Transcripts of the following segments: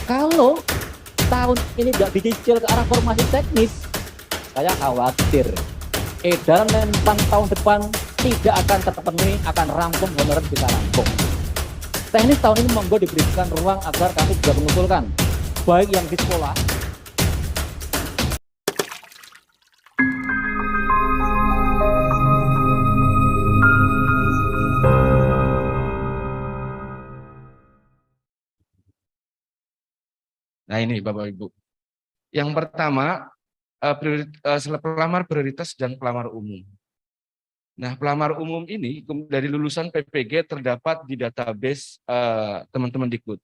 Kalau tahun ini tidak dicicil ke arah formasi teknis, saya khawatir edaran Menpan tahun depan tidak akan terpenuhi, akan rampung honorer bisa rampung. Teknis tahun ini monggo diberikan ruang agar kami juga mengusulkan, baik yang di sekolah. Nah ini Bapak Ibu. Yang pertama, pelamar prioritas dan pelamar umum. Nah, pelamar umum ini dari lulusan PPG terdapat di database teman-teman Dikbud.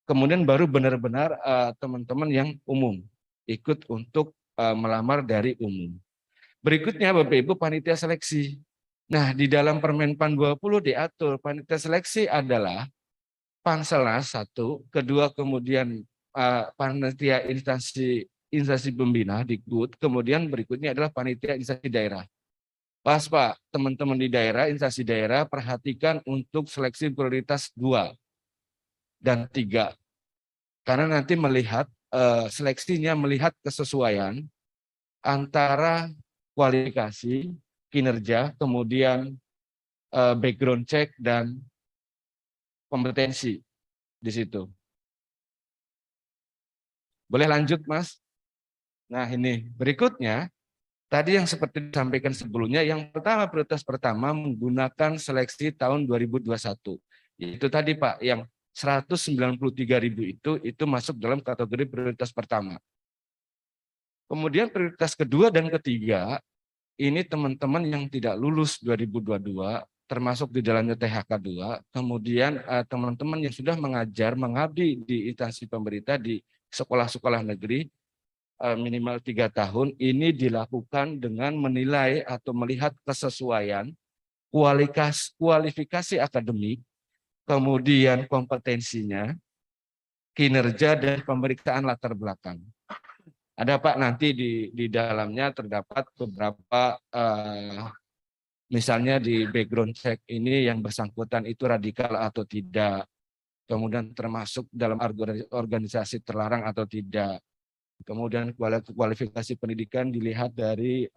Kemudian baru benar-benar teman-teman yang umum ikut untuk melamar dari umum. Berikutnya Bapak Ibu panitia seleksi. Nah, di dalam Permenpan 20 diatur panitia seleksi adalah Panselnas satu, kedua kemudian panitia instansi pembina Dikbud, kemudian berikutnya adalah panitia instansi daerah. Pas Pak, teman-teman di daerah, instansi daerah perhatikan untuk seleksi prioritas 2 dan 3. Karena nanti melihat seleksinya melihat kesesuaian antara kualifikasi, kinerja, kemudian background check dan kompetensi di situ. Boleh lanjut, Mas? Nah, ini berikutnya tadi yang seperti disampaikan sebelumnya, yang pertama prioritas pertama menggunakan seleksi tahun 2021. Itu tadi Pak, yang 193.000 itu masuk dalam kategori prioritas pertama. Kemudian prioritas kedua dan ketiga, ini teman-teman yang tidak lulus 2022, termasuk di dalamnya THK 2, kemudian teman-teman yang sudah mengajar, mengabdi di instansi pemerintah di sekolah-sekolah negeri, minimal 3 tahun, ini dilakukan dengan menilai atau melihat kesesuaian kualifikasi akademik, kemudian kompetensinya, kinerja, dan pemeriksaan latar belakang. Ada Pak, nanti di dalamnya terdapat beberapa, misalnya di background check ini yang bersangkutan itu radikal atau tidak, kemudian termasuk dalam organisasi terlarang atau tidak. Kemudian kualifikasi pendidikan dilihat dari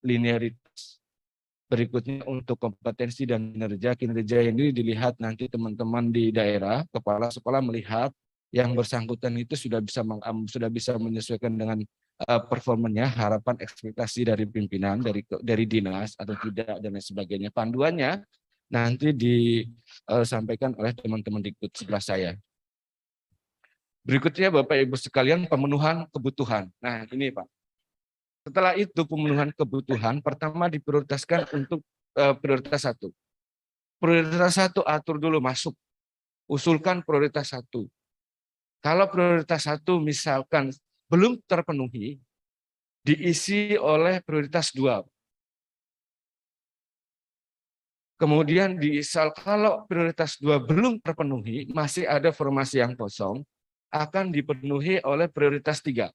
linearitas. Berikutnya untuk kompetensi dan kinerja ini dilihat nanti teman-teman di daerah, kepala sekolah melihat yang bersangkutan itu sudah bisa menyesuaikan dengan performanya, harapan ekspektasi dari pimpinan, dari dinas atau tidak dan lain sebagainya. Panduannya nanti disampaikan oleh teman-teman Dikbud sebelah saya. Berikutnya Bapak Ibu sekalian pemenuhan kebutuhan. Nah ini Pak. Setelah itu pemenuhan kebutuhan pertama diprioritaskan untuk prioritas 1. Prioritas 1 atur dulu masuk. Usulkan prioritas 1. Kalau prioritas 1 misalkan belum terpenuhi, diisi oleh prioritas 2. Kemudian kalau prioritas 2 belum terpenuhi, masih ada formasi yang kosong, akan dipenuhi oleh prioritas 3.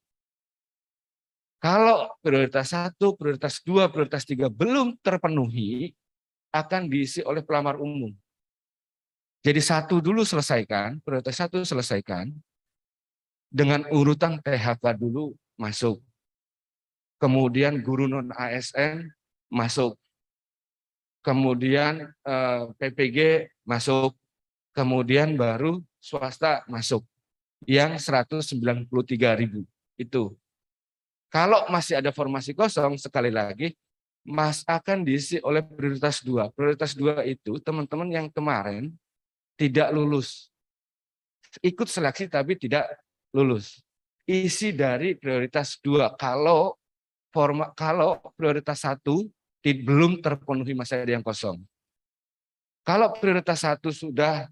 Kalau prioritas 1, prioritas 2, prioritas 3 belum terpenuhi, akan diisi oleh pelamar umum. Jadi 1 dulu selesaikan, prioritas 1 selesaikan, dengan urutan THK dulu masuk. Kemudian guru non-ASN masuk. Kemudian PPG masuk. Kemudian baru swasta masuk. Yang 193.000 itu. Kalau masih ada formasi kosong, sekali lagi, akan diisi oleh prioritas 2. Prioritas 2 itu teman-teman yang kemarin tidak lulus. Ikut seleksi tapi tidak lulus. Isi dari prioritas 2. Kalau prioritas 1 belum terpenuhi, masih ada yang kosong. Kalau prioritas 1 sudah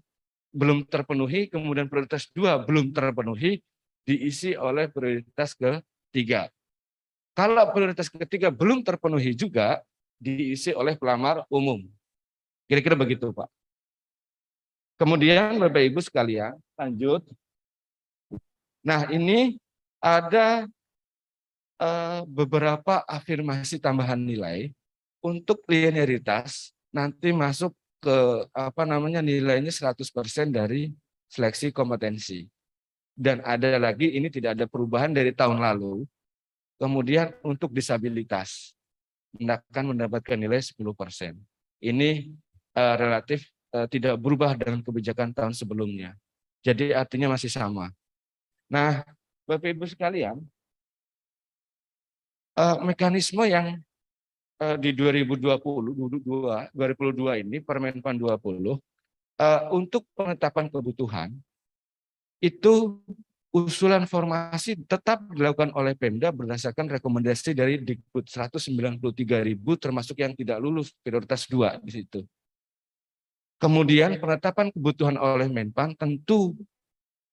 belum terpenuhi, kemudian prioritas 2 belum terpenuhi, diisi oleh prioritas ketiga. Kalau prioritas ketiga belum terpenuhi juga, diisi oleh pelamar umum. Kira-kira begitu, Pak. Kemudian Bapak Ibu sekalian, lanjut. Nah, ini ada beberapa afirmasi tambahan nilai untuk linearitas, nanti masuk ke nilainya 100% dari seleksi kompetensi. dan ada lagi ini tidak ada perubahan dari tahun lalu. Kemudian untuk disabilitas akan mendapatkan nilai 10%. Ini relatif tidak berubah dengan kebijakan tahun sebelumnya. Jadi artinya masih sama. Nah, Bapak Ibu sekalian, mekanisme yang di 2022 ini Permenpan 20 untuk penetapan kebutuhan itu usulan formasi tetap dilakukan oleh Pemda berdasarkan rekomendasi dari Dikbud 193.000 termasuk yang tidak lulus prioritas 2 di situ. Kemudian penetapan kebutuhan oleh Menpan tentu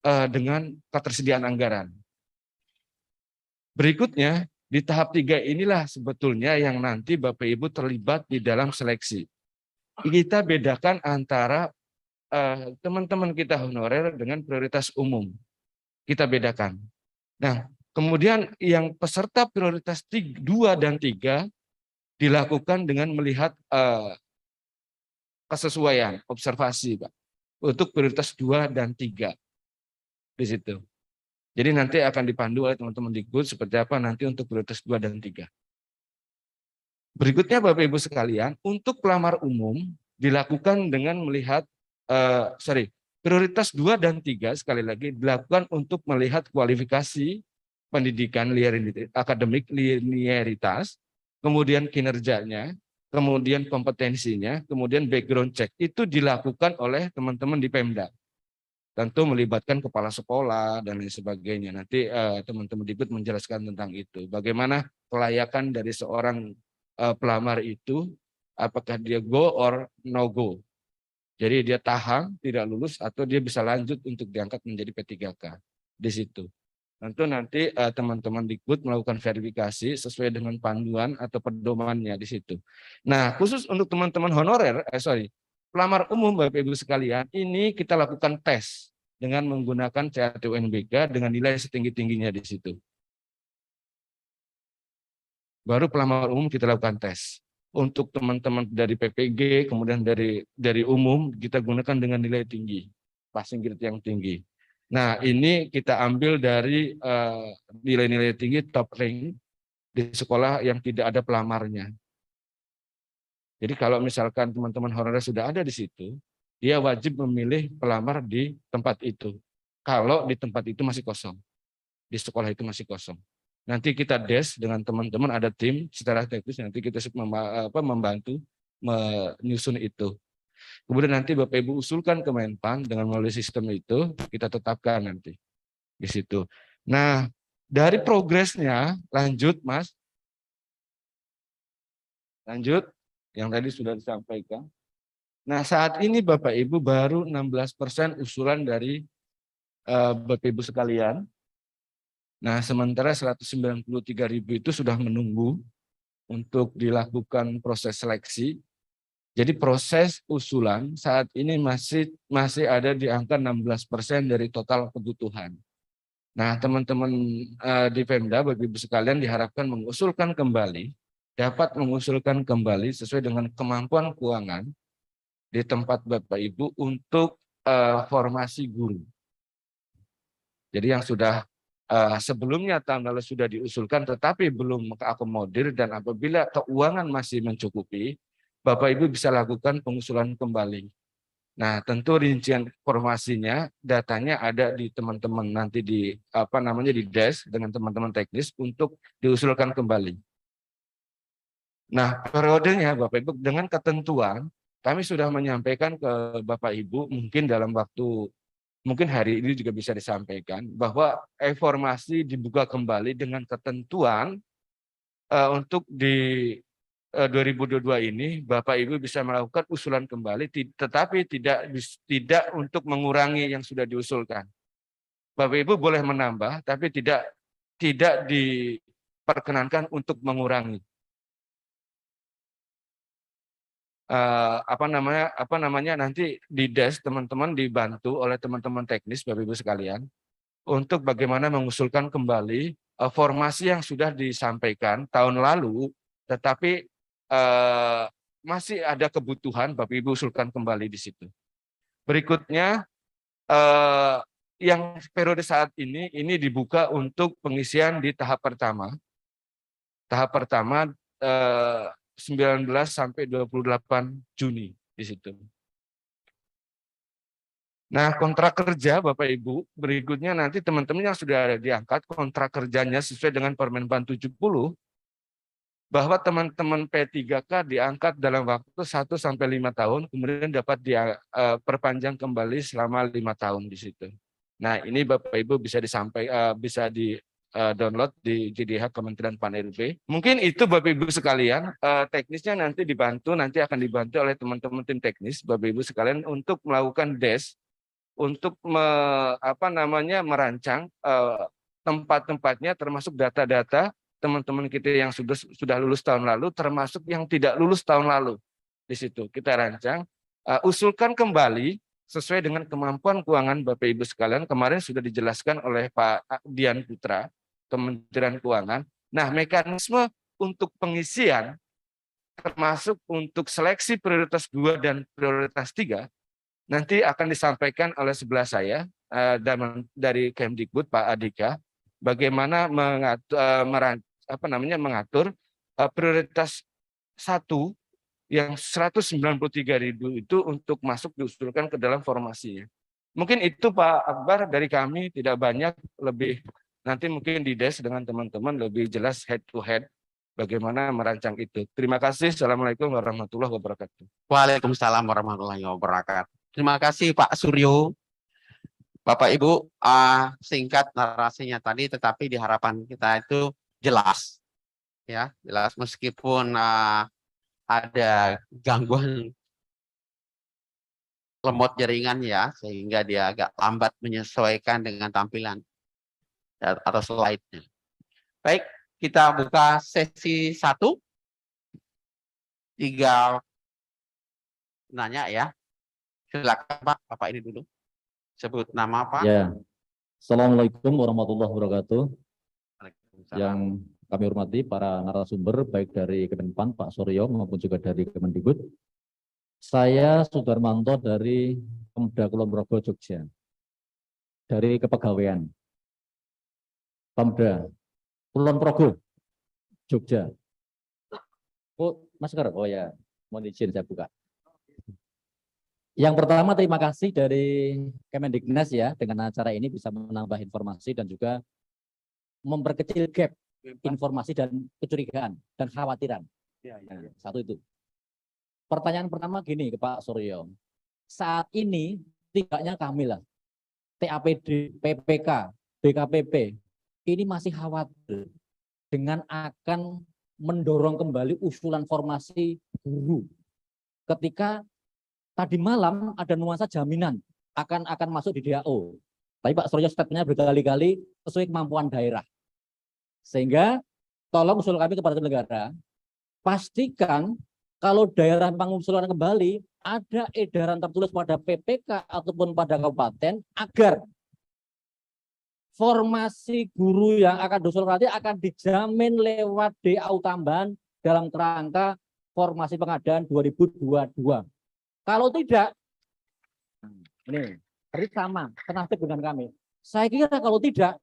dengan ketersediaan anggaran. Berikutnya di tahap 3 inilah sebetulnya yang nanti Bapak Ibu terlibat di dalam seleksi. Kita bedakan antara teman-teman kita honorer dengan prioritas umum. Kita bedakan. Nah, kemudian yang peserta prioritas 2 dan 3 dilakukan dengan melihat kesesuaian, observasi, Pak. Untuk prioritas 2 dan 3 di situ. Jadi nanti akan dipandu oleh teman-teman Dikbud seperti apa nanti untuk prioritas 2 dan 3. Berikutnya Bapak Ibu sekalian, untuk pelamar umum dilakukan dengan melihat prioritas 2 dan 3 sekali lagi dilakukan untuk melihat kualifikasi pendidikan akademik linearitas, kemudian kinerjanya, kemudian kompetensinya, kemudian background check. Itu dilakukan oleh teman-teman di Pemda. Tentu melibatkan kepala sekolah dan lain sebagainya. Nanti teman-teman Dikbud menjelaskan tentang itu. Bagaimana kelayakan dari seorang pelamar itu, apakah dia go or no go. Jadi dia tahan, tidak lulus, atau dia bisa lanjut untuk diangkat menjadi P3K di situ. Tentu nanti teman-teman Dikbud melakukan verifikasi sesuai dengan panduan atau pedomannya di situ. Nah, khusus untuk teman-teman honorer, pelamar umum Bapak Ibu sekalian, ini kita lakukan tes dengan menggunakan CAT UNBK dengan nilai setinggi-tingginya di situ. Baru pelamar umum kita lakukan tes. Untuk teman-teman dari PPG, kemudian dari umum, kita gunakan dengan nilai tinggi, passing grade yang tinggi. Nah, ini kita ambil dari nilai-nilai tinggi top rank di sekolah yang tidak ada pelamarnya. Jadi kalau misalkan teman-teman honorer sudah ada di situ, dia wajib memilih pelamar di tempat itu. Kalau di tempat itu masih kosong, di sekolah itu masih kosong. Nanti kita des dengan teman-teman, ada tim secara teknis, nanti kita membantu menyusun itu. Kemudian nanti Bapak Ibu usulkan ke Menpan dengan melalui sistem itu, kita tetapkan nanti di situ. Nah, dari progresnya, lanjut Mas. Lanjut, yang tadi sudah disampaikan. Nah, saat ini Bapak Ibu baru 16% usulan dari Bapak Ibu sekalian. Nah, sementara 193.000 itu sudah menunggu untuk dilakukan proses seleksi. Jadi proses usulan saat ini masih ada di angka 16% dari total kebutuhan. Nah, teman-teman di Pemda, Bapak Ibu sekalian diharapkan dapat mengusulkan kembali sesuai dengan kemampuan keuangan di tempat Bapak Ibu untuk formasi guru. Jadi yang sudah sebelumnya tahun lalu sudah diusulkan tetapi belum mengakomodir, dan apabila keuangan masih mencukupi, Bapak Ibu bisa lakukan pengusulan kembali. Nah, tentu rincian formasinya, datanya ada di teman-teman nanti di di desk dengan teman-teman teknis untuk diusulkan kembali. Nah, periodenya Bapak Ibu dengan ketentuan kami sudah menyampaikan ke Bapak Ibu mungkin hari ini juga bisa disampaikan bahwa informasi dibuka kembali dengan ketentuan untuk di 2022 ini Bapak Ibu bisa melakukan usulan kembali, tetapi tidak untuk mengurangi yang sudah diusulkan. Bapak Ibu boleh menambah, tapi tidak diperkenankan untuk mengurangi. Nanti di desk teman-teman dibantu oleh teman-teman teknis Bapak Ibu sekalian untuk bagaimana mengusulkan kembali formasi yang sudah disampaikan tahun lalu, tetapi masih ada kebutuhan Bapak Ibu usulkan kembali di situ. Berikutnya yang periode saat ini dibuka untuk pengisian di tahap pertama. Tahap pertama 19 sampai 28 Juni di situ. Nah, kontrak kerja Bapak Ibu, berikutnya nanti teman-teman yang sudah ada diangkat kontrak kerjanya sesuai dengan Permenpan 70, bahwa teman-teman P3K diangkat dalam waktu 1 sampai 5 tahun, kemudian dapat diperpanjang kembali selama 5 tahun di situ. Nah, ini Bapak Ibu bisa bisa di download di JDH Kementerian Pan-RB. Mungkin itu Bapak Ibu sekalian, teknisnya nanti akan dibantu oleh teman-teman tim teknis Bapak Ibu sekalian untuk melakukan untuk merancang tempat-tempatnya termasuk data-data teman-teman kita yang sudah lulus tahun lalu termasuk yang tidak lulus tahun lalu. Di situ kita rancang, usulkan kembali sesuai dengan kemampuan keuangan Bapak Ibu sekalian. Kemarin sudah dijelaskan oleh Pak Dian Putra, Kementerian Keuangan. Nah, mekanisme untuk pengisian termasuk untuk seleksi prioritas 2 dan prioritas 3 nanti akan disampaikan oleh sebelah saya dari Kemdikbud Pak Adhika bagaimana mengatur prioritas 1 yang 193.000 itu untuk masuk diusulkan ke dalam formasinya. Mungkin itu Pak Akbar dari kami, tidak banyak, lebih nanti mungkin di desk dengan teman-teman lebih jelas head to head bagaimana merancang itu. Terima kasih. Assalamualaikum warahmatullahi wabarakatuh. Waalaikumsalam warahmatullahi wabarakatuh. Terima kasih Pak Suryo. Bapak Ibu, singkat narasinya tadi, tetapi di harapan kita itu jelas, ya, jelas meskipun ada gangguan lemot jaringan ya, sehingga dia agak lambat menyesuaikan dengan tampilan atau slide-nya. Baik, kita buka sesi 1. 3 nanya ya. Silakan Pak, Bapak ini dulu. Sebut nama Pak. Ya. Assalamualaikum warahmatullahi wabarakatuh. Waalaikumsalam. Yang kami hormati para narasumber baik dari Kemenpan Pak Suryo maupun juga dari Kemendikbud. Saya Sudarmanto dari Pemda Kulon Progo Jogja. Dari kepegawaian Pemda Kulon Progo Jogja. Oh, masker. Oh ya, mohon izin saya buka. Yang pertama, terima kasih dari Kemendiknas ya, dengan acara ini bisa menambah informasi dan juga memperkecil gap informasi dan kecurigaan dan khawatiran. Nah, satu itu. Pertanyaan pertama gini ke Pak Suryo. Saat ini tidaknya kami lah, TAPD, PPK, BKPP, ini masih khawatir dengan akan mendorong kembali usulan formasi guru. Ketika tadi malam ada nuansa jaminan akan masuk di DAO. Tapi Pak Suryo statementnya berkali-kali sesuai kemampuan daerah. Sehingga tolong usul kami kepada negara, pastikan kalau daerah mengusulkan kembali, ada edaran tertulis pada PPK ataupun pada kabupaten agar formasi guru yang akan diusulkan nanti akan dijamin lewat DAO tambahan dalam kerangka formasi pengadaan 2022. Kalau tidak, ini sama, senasib dengan kami. Saya kira kalau tidak,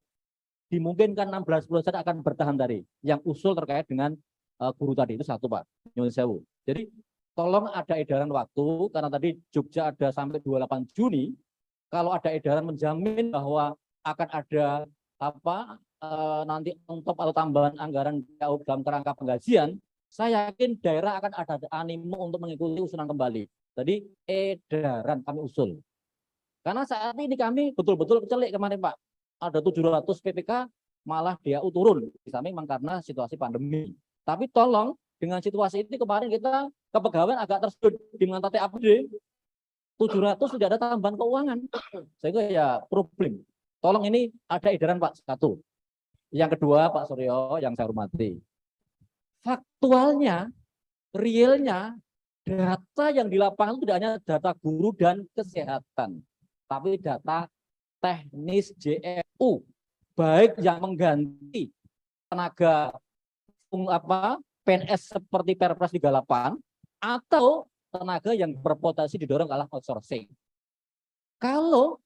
dimungkinkan 16% akan bertahan dari yang usul terkait dengan guru tadi. Itu satu Pak, nyuwun sewu. Jadi tolong ada edaran waktu, karena tadi Jogja ada sampai 28 Juni, kalau ada edaran menjamin bahwa akan ada nanti on top atau tambahan anggaran dalam kerangka penggajian, saya yakin daerah akan ada animo untuk mengikuti usulan kembali. Jadi edaran kami usul. Karena saat ini kami betul-betul kecelik kemarin Pak. Ada 700 PPK malah DAU turun. Di samping memang karena situasi pandemi. Tapi tolong dengan situasi ini kemarin kita kepegawaian agak tersudut di mengenai TAPD. 700 sudah ada tambahan keuangan. Sehingga ya problem. Tolong ini ada edaran Pak, satu. Yang kedua Pak Suryo yang saya hormati. Faktualnya, realnya, data yang di lapangan itu tidak hanya data guru dan kesehatan, tapi data teknis JFU, baik yang mengganti tenaga PNS seperti Perpres 38 atau tenaga yang berpotensi didorong oleh outsourcing. Kalau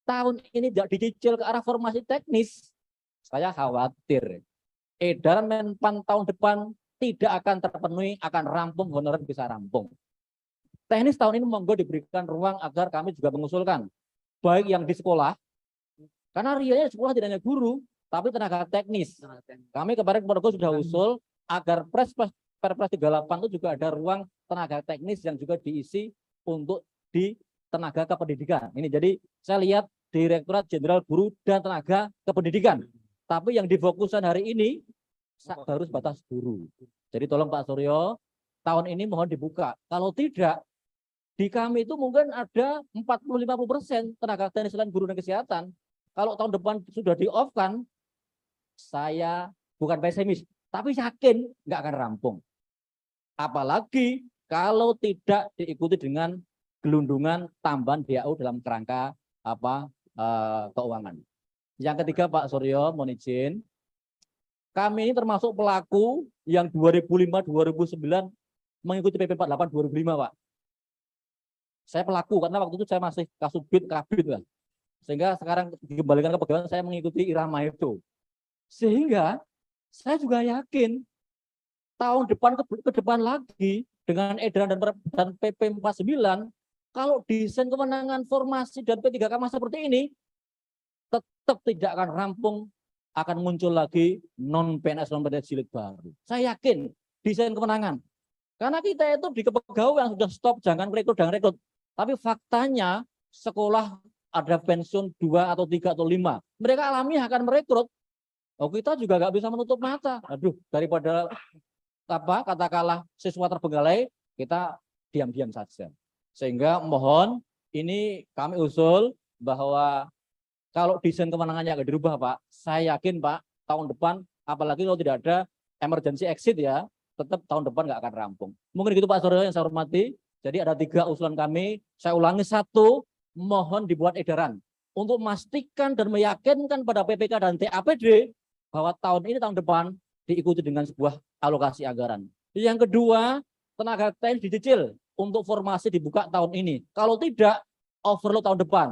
tahun ini tidak dicicil ke arah formasi teknis, saya khawatir edaran Menpan tahun depan tidak akan terpenuhi, akan rampung, honorer bisa rampung. Teknis tahun ini monggo diberikan ruang agar kami juga mengusulkan, baik yang di sekolah, karena realnya sekolah tidak hanya guru, tapi tenaga teknis. Kami kemarin Ponorogo sudah usul agar Perpres 38 itu juga ada ruang tenaga teknis yang juga diisi untuk di tenaga kependidikan. Ini jadi saya lihat Direktorat Jenderal Guru dan Tenaga Kependidikan. Tapi yang difokuskan hari ini baru sebatas guru. Jadi tolong Pak Suryo, tahun ini mohon dibuka. Kalau tidak, di kami itu mungkin ada 40-50% tenaga teknis selain guru dan kesehatan. Kalau tahun depan sudah di-off-kan, saya bukan pesimis, tapi yakin nggak akan rampung. Apalagi kalau tidak diikuti dengan gelundungan tambahan DAU dalam kerangka keuangan. Yang ketiga Pak Suryo, mohon izin, kami ini termasuk pelaku yang 2005-2009 mengikuti PP 48 2005, Pak. Saya pelaku karena waktu itu saya masih Kasubit, Kabit, Pak. Sehingga sekarang dikembalikan ke pegawai, saya mengikuti irama itu. Sehingga saya juga yakin tahun depan ke depan lagi dengan edaran dan PP 49, kalau desain kewenangan formasi dan P3K seperti ini tetap tidak akan rampung, akan muncul lagi non-PNS jilid baru. Saya yakin desain kewenangan. Karena kita itu di kepegawaian sudah stop, jangan rekrut dan rekrut. Tapi faktanya sekolah ada pensiun 2 atau 3 atau 5. Mereka alami akan merekrut. Oh, kita juga nggak bisa menutup mata. Aduh, daripada katakanlah siswa terbengkalai, kita diam-diam saja. Sehingga mohon ini kami usul bahwa kalau desain kewenangannya agak dirubah, Pak, saya yakin Pak, tahun depan, apalagi kalau tidak ada emergency exit ya, tetap tahun depan nggak akan rampung. Mungkin gitu Pak Suryo yang saya hormati. Jadi ada 3 usulan kami. Saya ulangi 1, mohon dibuat edaran untuk memastikan dan meyakinkan pada PPK dan TAPD bahwa tahun depan diikuti dengan sebuah alokasi anggaran. Yang kedua, tenaga teknis dicicil untuk formasi dibuka tahun ini. Kalau tidak, overload tahun depan.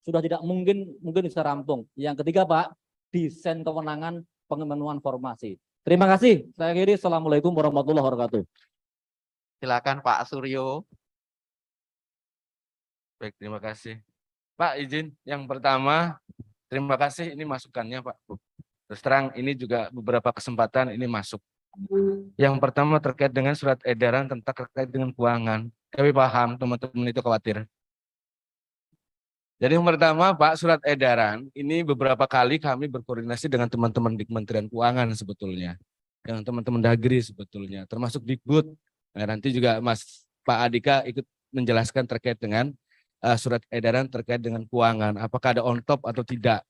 Sudah tidak mungkin bisa rampung. Yang ketiga, Pak, desain kewenangan pengemenuhan formasi. Terima kasih. Saya akhiri. Assalamualaikum warahmatullahi wabarakatuh. Silakan Pak Suryo. Baik, terima kasih. Pak, izin yang pertama, terima kasih ini masukannya Pak. Terus terang ini juga beberapa kesempatan ini masuk. Yang pertama terkait dengan surat edaran tentang terkait dengan keuangan. Kami paham teman-teman itu khawatir. Jadi yang pertama Pak, surat edaran ini beberapa kali kami berkoordinasi dengan teman-teman di Kementerian Keuangan sebetulnya. Dengan teman-teman Dagri sebetulnya, termasuk Dikbud. Nah, nanti juga Pak Adika ikut menjelaskan terkait dengan surat edaran terkait dengan keuangan. Apakah ada on top atau tidak.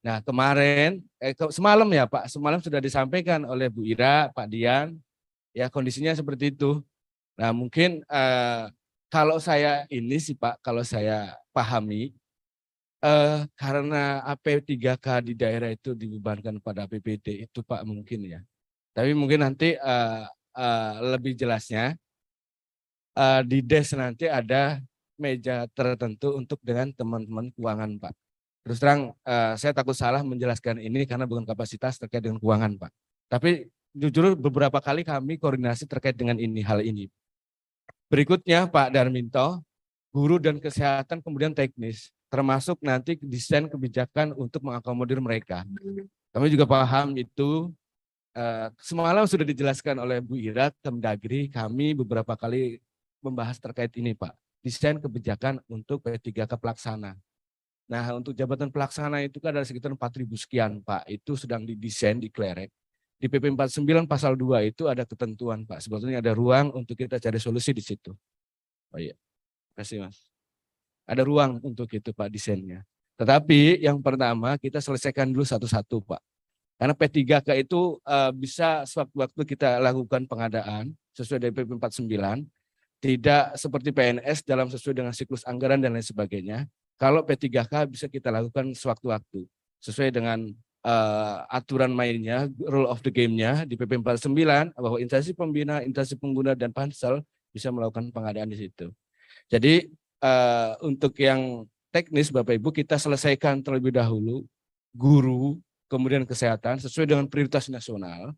Nah kemarin, semalam ya Pak, semalam sudah disampaikan oleh Bu Ira, Pak Dian, ya kondisinya seperti itu. Nah mungkin kalau saya ini sih Pak, kalau saya pahami, karena AP3K di daerah itu dibebankan pada APBD itu Pak mungkin ya. Tapi mungkin nanti lebih jelasnya di DES nanti ada meja tertentu untuk dengan teman-teman keuangan Pak. Terus terang saya takut salah menjelaskan ini karena bukan kapasitas terkait dengan keuangan Pak. Tapi jujur beberapa kali kami koordinasi terkait dengan hal ini. Berikutnya Pak Darminto, guru dan kesehatan kemudian teknis, termasuk nanti desain kebijakan untuk mengakomodir mereka. Kami juga paham itu, semalam sudah dijelaskan oleh Bu Ira, Kemdagri, kami beberapa kali membahas terkait ini Pak. Desain kebijakan untuk P3K pelaksana. Nah untuk jabatan pelaksana itu kan ada sekitar 4.000 sekian Pak. Itu sedang didesain, diklerek. Di PP 49 pasal 2 itu ada ketentuan Pak. Sebetulnya ada ruang untuk kita cari solusi di situ. Oh iya, terima kasih Mas. Ada ruang untuk itu Pak desainnya. Tetapi yang pertama kita selesaikan dulu satu-satu Pak. Karena P3K itu bisa sewaktu-waktu kita lakukan pengadaan sesuai dengan PP 49. Tidak seperti PNS dalam sesuai dengan siklus anggaran dan lain sebagainya. Kalau P3K bisa kita lakukan sewaktu-waktu sesuai dengan aturan mainnya, rule of the game-nya di PP 49 bahwa instansi pembina, instansi pengguna dan pansel bisa melakukan pengadaan di situ. Jadi untuk yang teknis Bapak Ibu kita selesaikan terlebih dahulu, guru, kemudian kesehatan sesuai dengan prioritas nasional.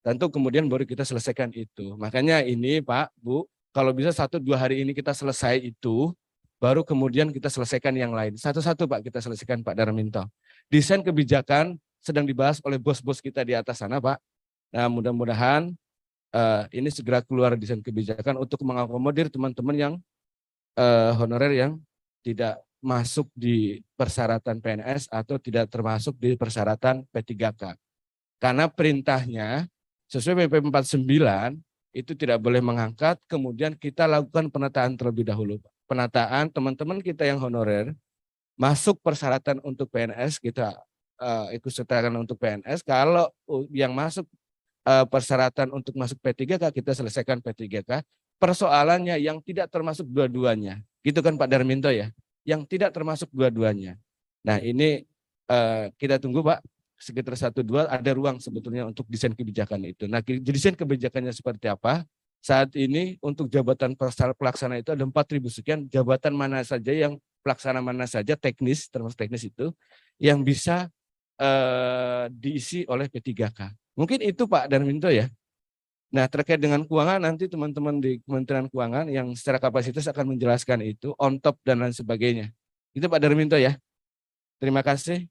Tentu kemudian baru kita selesaikan itu. Makanya ini Pak, Bu, kalau bisa 1-2 hari ini kita selesai itu, baru kemudian kita selesaikan yang lain. Satu-satu Pak kita selesaikan Pak Darminto. Desain kebijakan sedang dibahas oleh bos-bos kita di atas sana Pak. Nah mudah-mudahan ini segera keluar desain kebijakan untuk mengakomodir teman-teman yang honorer yang tidak masuk di persyaratan PNS atau tidak termasuk di persyaratan P3K. Karena perintahnya sesuai PP 49 itu tidak boleh mengangkat, kemudian kita lakukan penataan terlebih dahulu. Penataan teman-teman kita yang honorer masuk persyaratan untuk PNS, kita ikut sertakan untuk PNS. Kalau yang masuk persyaratan untuk masuk P3K, kita selesaikan P3K. Persoalannya yang tidak termasuk dua-duanya. Gitu kan Pak Darminto ya? Yang tidak termasuk dua-duanya. Nah ini kita tunggu Pak, sekitar 1-2 ada ruang sebetulnya untuk desain kebijakan itu. Nah desain kebijakannya seperti apa? Saat ini untuk jabatan pelaksana itu ada 4.000 sekian, jabatan mana saja yang pelaksana mana saja teknis, termasuk teknis itu, yang bisa diisi oleh P3K. Mungkin itu Pak Darminto ya. Nah terkait dengan keuangan nanti teman-teman di Kementerian Keuangan yang secara kapasitas akan menjelaskan itu on top dan lain sebagainya. Itu Pak Darminto ya. Terima kasih.